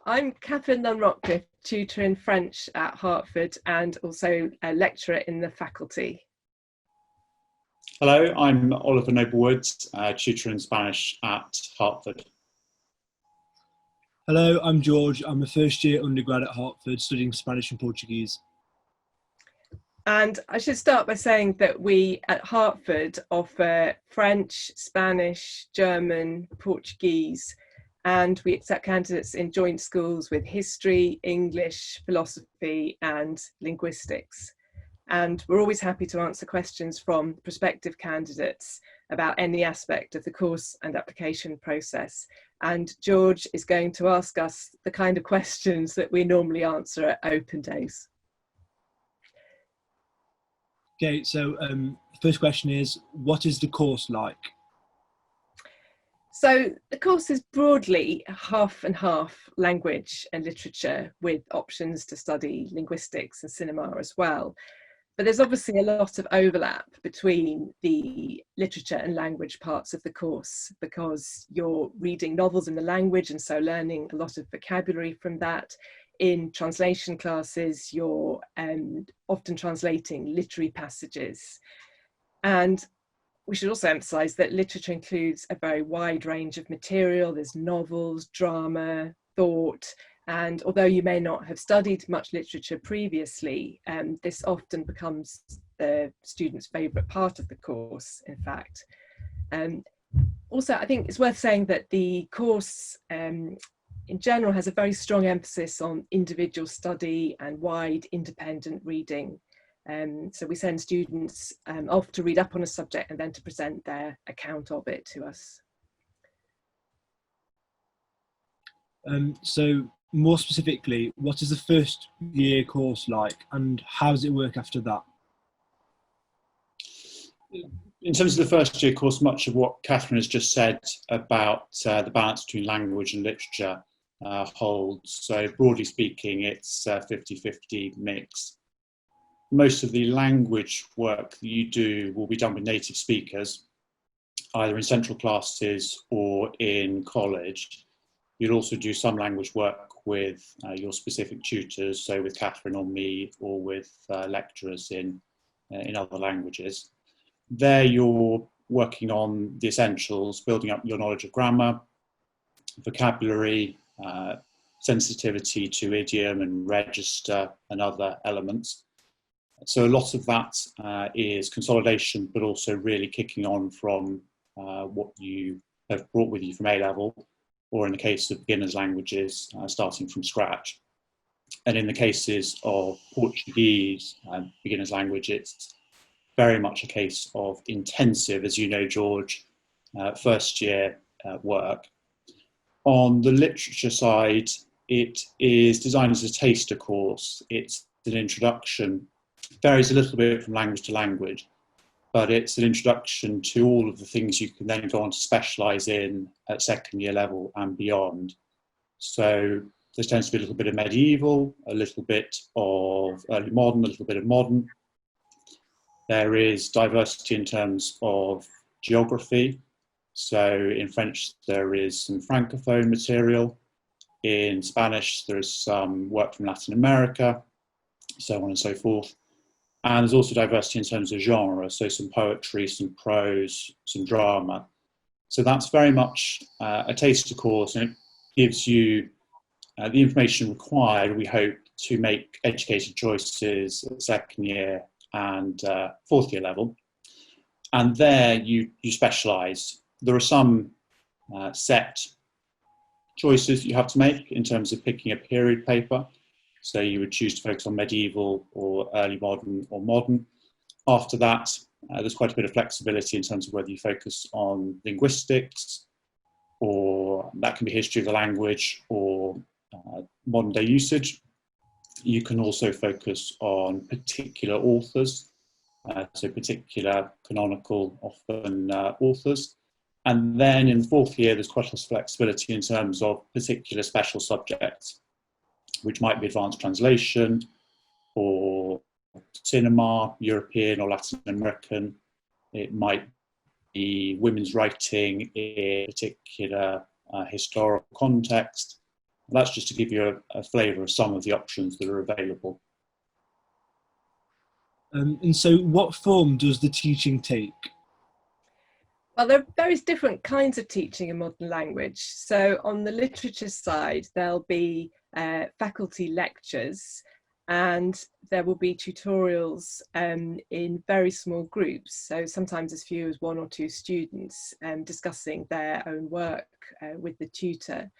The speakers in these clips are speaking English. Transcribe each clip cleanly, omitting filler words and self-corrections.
I'm Catherine Nunn-Rockcliffe, tutor in French at Hertford and also a lecturer in the faculty. Hello, I'm Oliver Noblewoods, tutor in Spanish at Hertford. Hello, I'm George. I'm a first year undergrad at Hertford studying Spanish and Portuguese. And I should start by saying that we at Hertford offer French, Spanish, German, Portuguese, and we accept candidates in joint schools with history, English, philosophy and linguistics. And we're always happy to answer questions from prospective candidates about any aspect of the course and application process. And George is going to ask us the kind of questions that we normally answer at open days. Okay, so the first question is, what is the course like? So the course is broadly half and half language and literature, with options to study linguistics and cinema as well. But there's obviously a lot of overlap between the literature and language parts of the course, because you're reading novels in the language and so learning a lot of vocabulary from that. In translation classes, you're often translating literary passages. And we should also emphasize that literature includes a very wide range of material. There's novels, drama, thought, and although you may not have studied much literature previously, this often becomes the student's favourite part of the course, in fact. Also, I think it's worth saying that the course in general has a very strong emphasis on individual study and wide independent reading. So we send students off to read up on a subject and then to present their account of it to us. So more specifically, what is the first year course like and how does it work after that? In terms of the first year course, much of what Catherine has just said about the balance between language and literature holds. So broadly speaking, it's a 50-50 mix. Most of the language work that you do will be done with native speakers, either in central classes or in college. You'll also do some language work with your specific tutors, so with Catherine or me, or with lecturers in other languages. There you're working on the essentials, building up your knowledge of grammar, vocabulary, sensitivity to idiom and register and other elements. So a lot of that is consolidation, but also really kicking on from what you have brought with you from A-level, or in the case of beginners languages, starting from scratch. And in the cases of Portuguese beginners language, it's very much a case of intensive, as you know, George, first year work. On the literature side, it is designed as a taster course. It's an introduction, varies a little bit from language to language, but it's an introduction to all of the things you can then go on to specialise in at second year level and beyond. So there tends to be a little bit of medieval, a little bit of early modern, a little bit of modern. There is diversity in terms of geography. So in French, there is some Francophone material. In Spanish, there is some work from Latin America, so on and so forth. And there's also diversity in terms of genre, so some poetry, some prose, some drama. So that's very much a taster course, and it gives you the information required, we hope, to make educated choices at second year and fourth year level. And there you specialise. There are some set choices you have to make in terms of picking a period paper. So you would choose to focus on medieval or early modern or modern. After that, there's quite a bit of flexibility in terms of whether you focus on linguistics, or that can be history of the language, or modern day usage. You can also focus on particular authors, so particular canonical, often authors. And then in fourth year, there's quite a lot of flexibility in terms of particular special subjects, which might be advanced translation, or cinema, European or Latin American. It might be women's writing in a particular historical context. That's just to give you a flavour of some of the options that are available. And so what form does the teaching take? Well, there are various different kinds of teaching in modern language. So on the literature side, there'll be faculty lectures, and there will be tutorials in very small groups. So sometimes as few as 1 or 2 students discussing their own work with the tutor.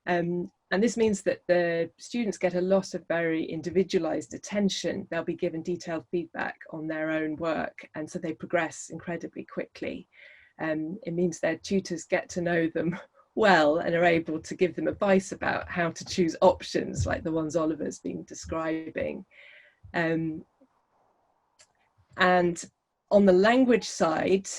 And this means that the students get a lot of very individualized attention. They'll be given detailed feedback on their own work, and so they progress incredibly quickly. It means their tutors get to know them well and are able to give them advice about how to choose options like the ones Oliver's been describing. And on the language side,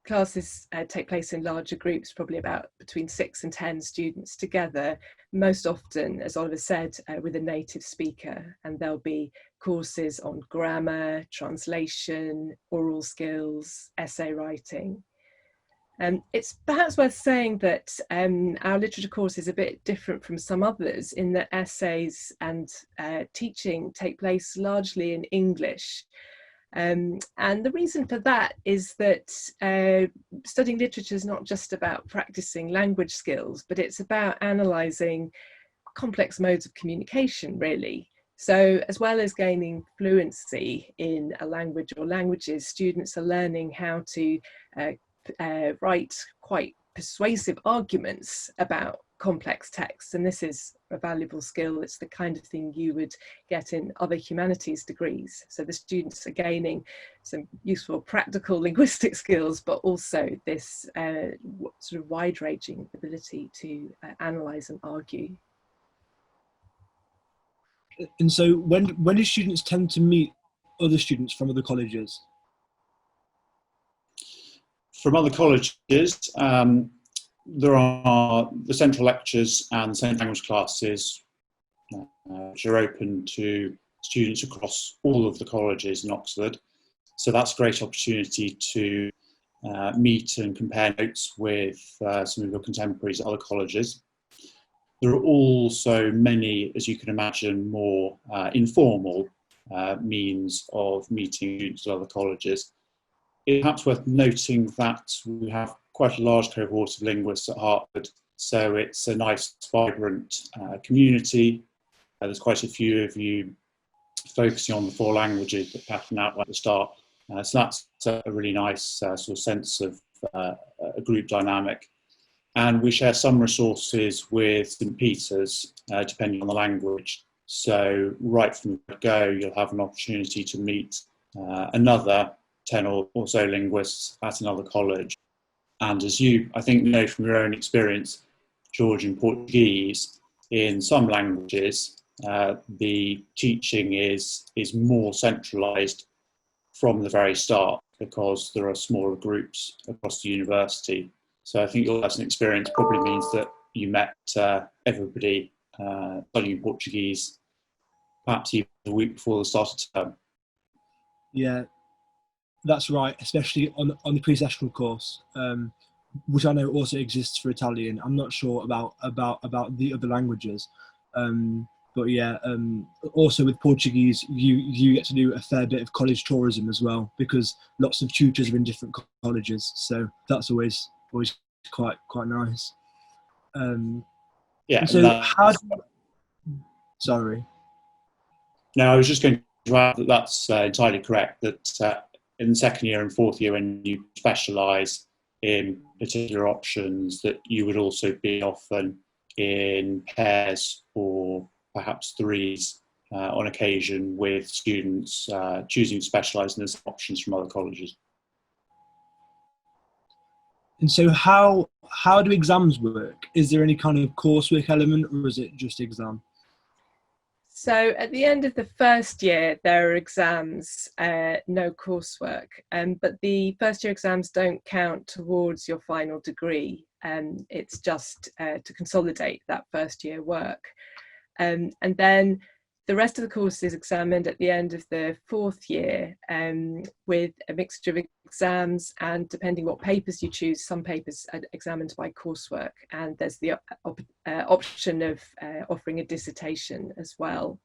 classes take place in larger groups, probably about between 6 and 10 students together, most often, as Oliver said, with a native speaker. And there'll be courses on grammar, translation, oral skills, essay writing. It's perhaps worth saying that our literature course is a bit different from some others in that essays and teaching take place largely in English. And the reason for that is that studying literature is not just about practicing language skills, but it's about analysing complex modes of communication, really. So as well as gaining fluency in a language or languages, students are learning how to write quite persuasive arguments about complex texts, and this is a valuable skill. It's the kind of thing you would get in other humanities degrees. So the students are gaining some useful practical linguistic skills, but also this sort of wide-ranging ability to analyse and argue. And so when do students tend to meet other students from other colleges? From other colleges, there are the central lectures and central language classes, which are open to students across all of the colleges in Oxford. So that's a great opportunity to meet and compare notes with some of your contemporaries at other colleges. There are also many, as you can imagine, more informal means of meeting students at other colleges. It's perhaps worth noting that we have quite a large cohort of linguists at Hartford, so it's a nice, vibrant community. There's quite a few of you focusing on the 4 languages that Catherine outlined at the start. So that's a really nice sort of sense of a group dynamic. And we share some resources with St Peter's, depending on the language. So right from the go, you'll have an opportunity to meet another 10 or so linguists at another college. And as you, I think, know from your own experience, Georgian Portuguese, in some languages, the teaching is more centralised from the very start because there are smaller groups across the university. So I think your lesson experience probably means that you met everybody studying Portuguese, perhaps even a week before the start of term. Yeah, that's right, especially on the pre-sessional course, which I know also exists for Italian. I'm not sure about the other languages, but yeah, also with Portuguese, you get to do a fair bit of college tourism as well because lots of tutors are in different colleges, so that's always quite nice. Yeah. So sorry. No, I was just going to add that that's entirely correct. That in second year and fourth year, when you specialise in particular options, that you would also be often in pairs or perhaps threes on occasion with students choosing to specialise in those options from other colleges. And so how do exams work? Is there any kind of coursework element or is it just exam? So at the end of the first year, there are exams, no coursework, but the first year exams don't count towards your final degree. It's just to consolidate that first year work. And then the rest of the course is examined at the end of the fourth year with a mixture of exams, and depending what papers you choose, some papers are examined by coursework, and there's the option of offering a dissertation as well.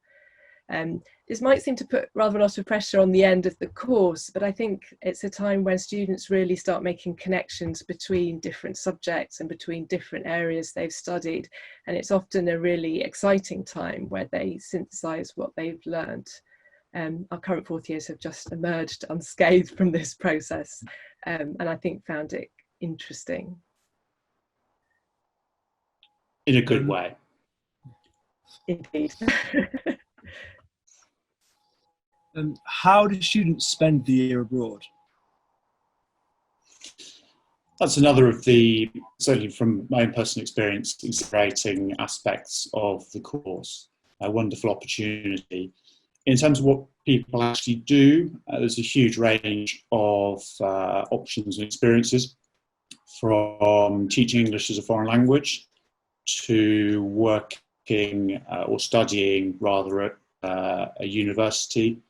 This might seem to put rather a lot of pressure on the end of the course, but I think it's a time when students really start making connections between different subjects and between different areas they've studied, and it's often a really exciting time where they synthesize what they've learned. Our current fourth years have just emerged unscathed from this process, and I think found it interesting. In a good way. Indeed. How do students spend the year abroad? That's another of the, certainly from my own personal experience, exhilarating aspects of the course. A wonderful opportunity. In terms of what people actually do, there's a huge range of options and experiences, from teaching English as a foreign language to working or studying rather at a university,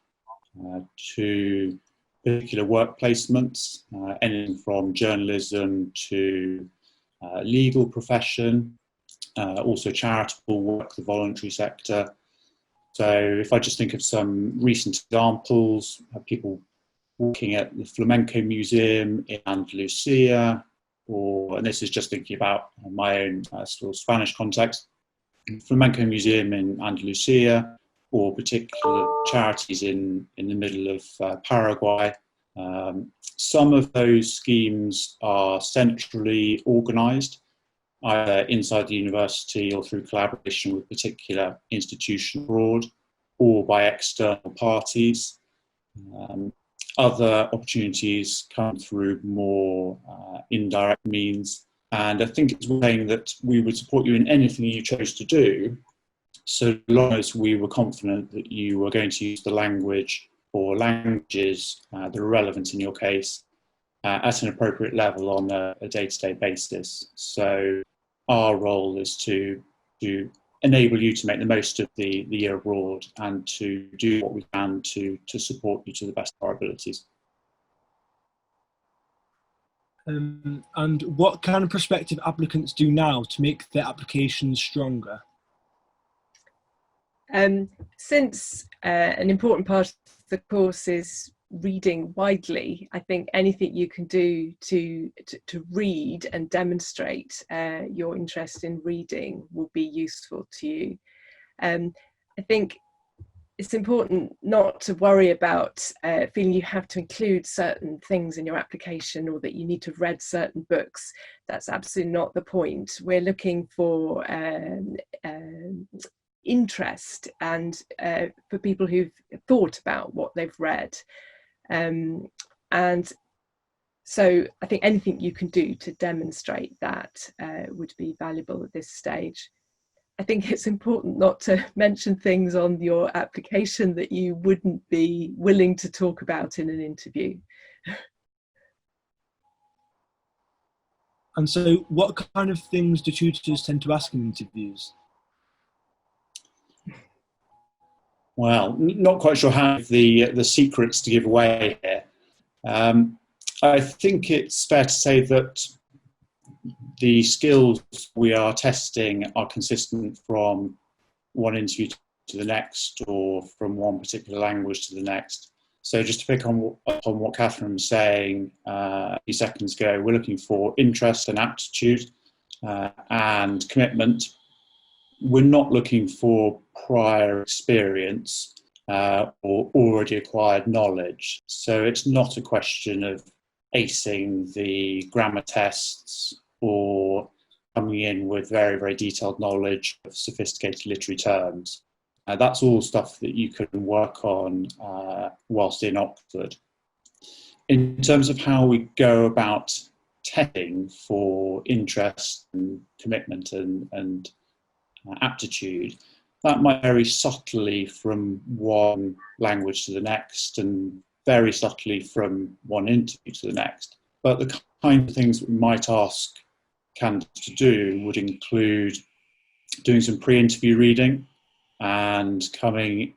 to particular work placements, anything from journalism to legal profession, also charitable work, the voluntary sector. So if I just think of some recent examples, people working at the Flamenco Museum in Andalusia, and this is just thinking about my own sort of Spanish context, Flamenco Museum in Andalusia, or particular charities in the middle of Paraguay. Some of those schemes are centrally organised, either inside the university or through collaboration with particular institutions abroad, or by external parties. Other opportunities come through more indirect means, and I think it's saying that we would support you in anything you chose to do, so long as we were confident that you were going to use the language or languages that are relevant in your case at an appropriate level on a day-to-day basis. So our role is to enable you to make the most of the year abroad and to do what we can to support you to the best of our abilities. And what kind of prospective applicants do now to make their applications stronger? Since an important part of the course is reading widely, I think anything you can do to read and demonstrate your interest in reading will be useful to you. I think it's important not to worry about feeling you have to include certain things in your application or that you need to have read certain books. That's absolutely not the point. We're looking for interest and for people who've thought about what they've read. And so I think anything you can do to demonstrate that would be valuable at this stage. I think it's important not to mention things on your application that you wouldn't be willing to talk about in an interview. And so what kind of things do tutors tend to ask in interviews? Well, not quite sure how the secrets to give away here. I think it's fair to say that the skills we are testing are consistent from one interview to the next, or from one particular language to the next. So just to pick on what Catherine was saying a few seconds ago, we're looking for interest and aptitude and commitment. We're not looking for prior experience or already acquired knowledge. So it's not a question of acing the grammar tests or coming in with very, very detailed knowledge of sophisticated literary terms. That's all stuff that you can work on whilst in Oxford. In terms of how we go about testing for interest and commitment and aptitude, that might vary subtly from one language to the next and very subtly from one interview to the next. But the kind of things we might ask candidates to do would include doing some pre-interview reading and coming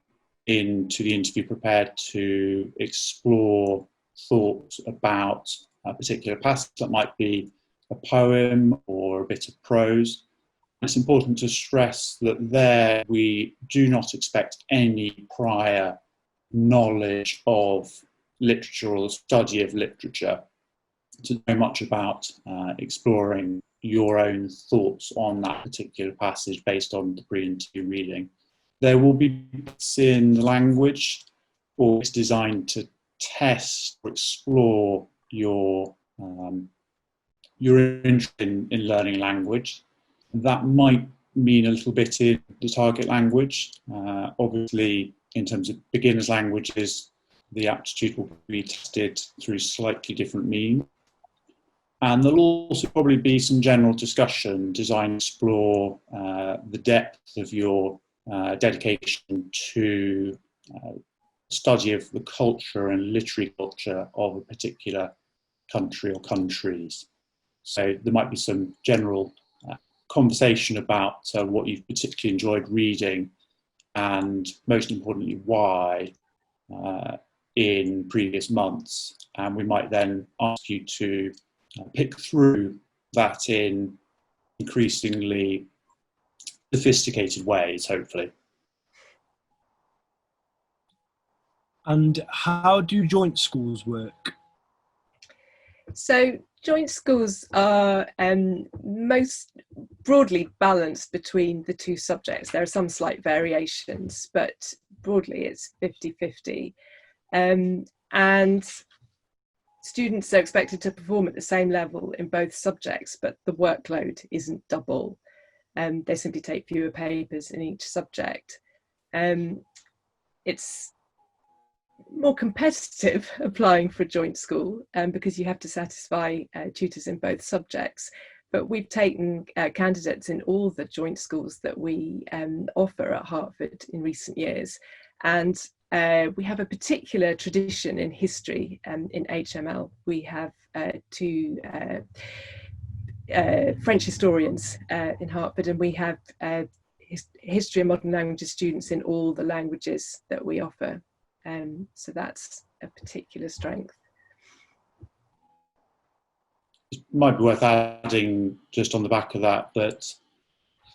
into the interview prepared to explore thought about a particular passage that might be a poem or a bit of prose. It's important to stress that there we do not expect any prior knowledge of literature or the study of literature to know much about exploring your own thoughts on that particular passage based on the pre-interview reading. There will be bits in the language, or it's designed to test or explore your interest in learning language. That might mean a little bit in the target language. Obviously, in terms of beginners' languages, the aptitude will be tested through slightly different means. And there'll also probably be some general discussion designed to explore the depth of your dedication to study of the culture and literary culture of a particular country or countries. So there might be some general conversation about what you've particularly enjoyed reading, and most importantly, why in previous months. And we might then ask you to pick through that in increasingly sophisticated ways, hopefully. And how do joint schools work? So joint schools are most broadly balanced between the two subjects. There are some slight variations, but broadly it's 50-50. And students are expected to perform at the same level in both subjects, but the workload isn't double. They simply take fewer papers in each subject. It's more competitive applying for a joint school because you have to satisfy tutors in both subjects. But we've taken candidates in all the joint schools that we offer at Hertford in recent years. And we have a particular tradition in history in HML. We have two French historians in Hertford, and we have history and modern languages students in all the languages that we offer. So that's a particular strength. It might be worth adding, just on the back of that, that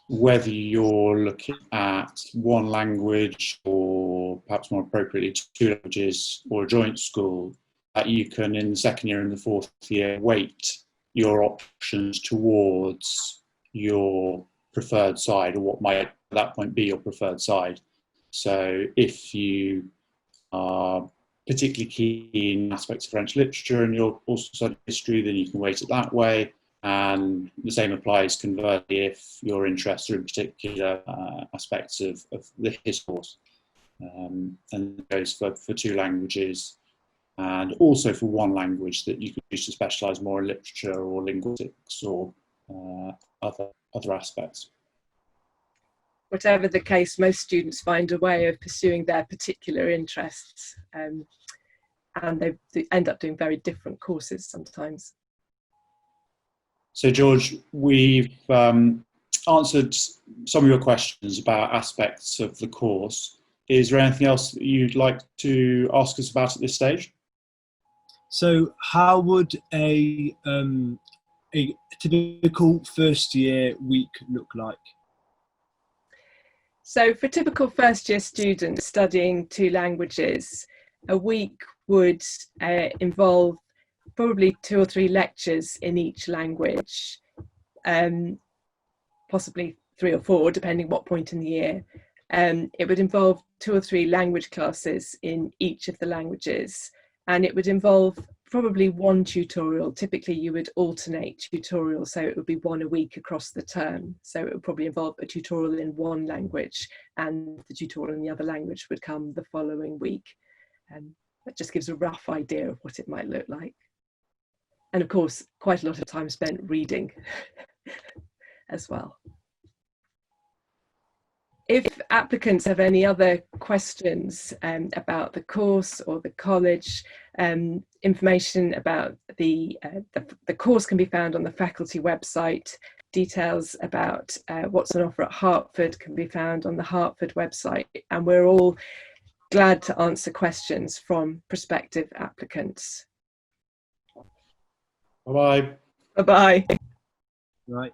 whether you're looking at one language or perhaps more appropriately two languages or a joint school, that you can in the second year and the fourth year weight your options towards your preferred side, or what might at that point be your preferred side. So if you are particularly keen in aspects of French literature and you're also studying history, then you can weight it that way. And the same applies conversely if you're interested in particular aspects of the history course. And it goes for two languages, and also for one language that you could choose to specialise more in literature or linguistics or other aspects. Whatever the case, most students find a way of pursuing their particular interests, and they end up doing very different courses sometimes. So George, we've answered some of your questions about aspects of the course. Is there anything else that you'd like to ask us about at this stage? So how would a typical first year week look like? So for typical first year students studying two languages, a week would involve probably 2 or 3 lectures in each language, possibly 3 or 4, depending what point in the year. It would involve 2 or 3 language classes in each of the languages, and it would involve probably 1 tutorial. Typically you would alternate tutorials, so it would be 1 a week across the term. So it would probably involve a tutorial in one language, and the tutorial in the other language would come the following week. That just gives a rough idea of what it might look like. And of course, quite a lot of time spent reading as well. If applicants have any other questions about the course or the college, information about the course can be found on the faculty website. Details about what's on offer at Hertford can be found on the Hertford website, and we're all glad to answer questions from prospective applicants. Bye-bye. Bye-bye. Right.